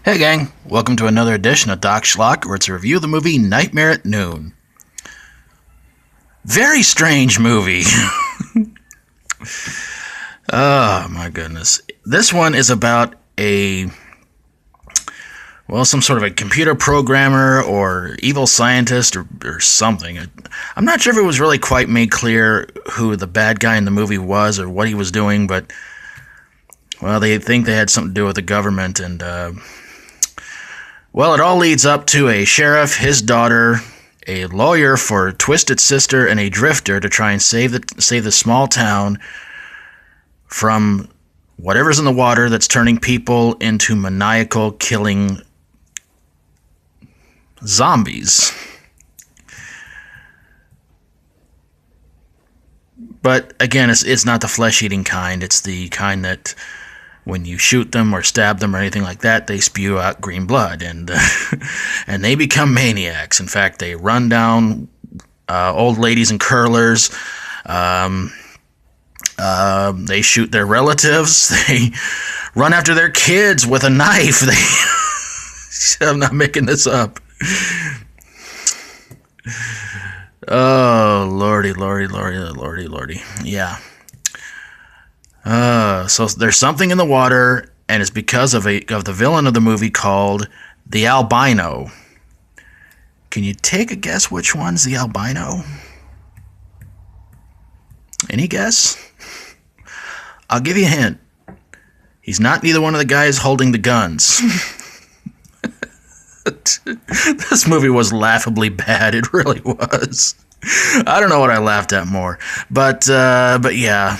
Hey gang, welcome to another edition of Doc Schlock, where it's a review of the movie Nightmare at Noon. Very strange movie. Oh my goodness. This one is about some sort of a computer programmer or evil scientist or something. I'm not sure if it was really quite made clear who the bad guy in the movie was or what he was doing, but, well, they think they had something to do with the government, and, well, it all leads up to a sheriff, his daughter, a lawyer for Twisted Sister, and a drifter to try and save the small town from whatever's in the water that's turning people into maniacal killing zombies. But again, it's not the flesh-eating kind. It's the kind that when you shoot them or stab them or anything like that, they spew out green blood, and and they become maniacs. In fact, they run down old ladies in curlers. They shoot their relatives. They run after their kids with a knife. I'm not making this up. Oh, lordy. Yeah. So there's something in the water, and it's because of the villain of the movie called the Albino. Can you take a guess which one's the Albino? Any guess? I'll give you a hint. He's not neither one of the guys holding the guns. This movie was laughably bad. It really was. I don't know what I laughed at more, but yeah.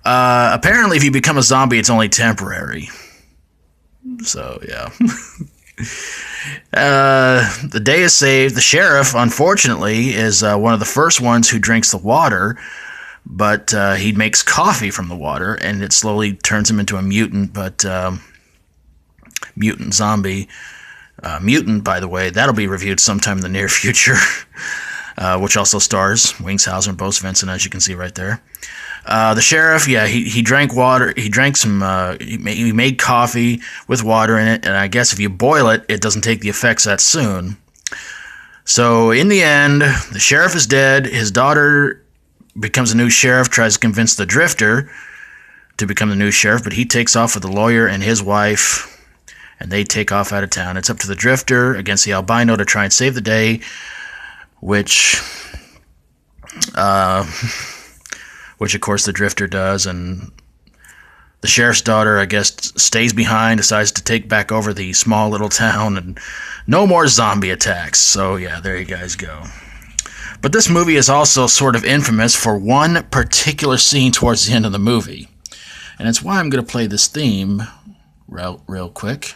Apparently, if you become a zombie, it's only temporary. So, yeah. The day is saved. The sheriff, unfortunately, is one of the first ones who drinks the water, but he makes coffee from the water, and it slowly turns him into a mutant, but mutant zombie. Mutant, by the way, that'll be reviewed sometime in the near future, which also stars Wings Hauser and Bo Svensson, as you can see right there. The sheriff, yeah, he drank water. He drank some. He made coffee with water in it, and I guess if you boil it, it doesn't take the effects that soon. So in the end, the sheriff is dead. His daughter becomes a new sheriff. Tries to convince the drifter to become the new sheriff, but he takes off with the lawyer and his wife, and they take off out of town. It's up to the drifter against the albino to try and save the day, which of course the drifter does, and the sheriff's daughter, I guess, stays behind, decides to take back over the small little town, and no more zombie attacks. So yeah, there you guys go. But this movie is also sort of infamous for one particular scene towards the end of the movie, and it's why I'm going to play this theme real quick.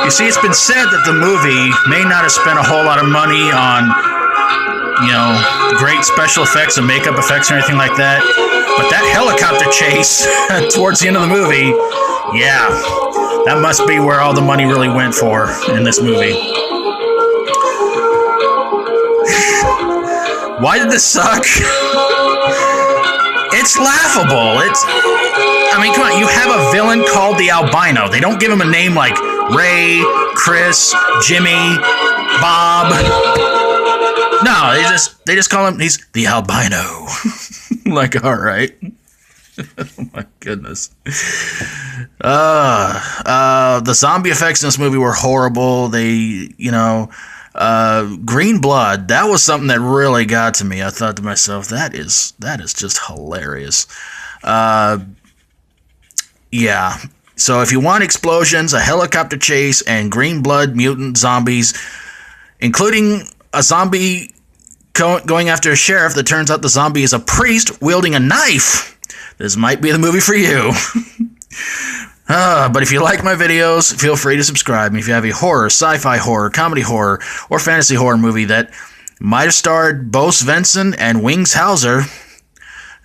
You see, it's been said that the movie may not have spent a whole lot of money on, great special effects and makeup effects or anything like that, but that helicopter chase towards the end of the movie, yeah, that must be where all the money really went for in this movie. Why did this suck? It's laughable. Come on, you have a villain called the Albino. They don't give him a name like Ray, Chris, Jimmy, Bob. No, they just call him, he's the Albino. Like, all right. Oh my goodness. The zombie effects in this movie were horrible. They, green blood, that was something that really got to me. I thought to myself, that is just hilarious. Yeah. So if you want explosions, a helicopter chase, and green blood mutant zombies, including a zombie going after a sheriff that turns out the zombie is a priest wielding a knife, this might be the movie for you. But if you like my videos, feel free to subscribe. And if you have a horror, sci-fi horror, comedy horror, or fantasy horror movie that might have starred Bo Svensson and Wings Hauser,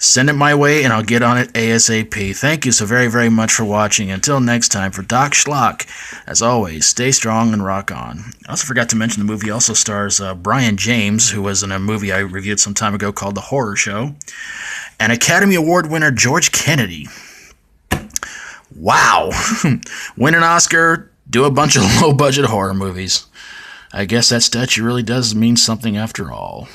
Send it my way, and I'll get on it ASAP. Thank you so very, very much for watching. Until next time, for Doc Schlock, as always, stay strong and rock on. I also forgot to mention the movie also stars Brian James, who was in a movie I reviewed some time ago called The Horror Show, and Academy Award winner George Kennedy. Wow. Win an Oscar, do a bunch of low-budget horror movies. I guess that statue really does mean something after all.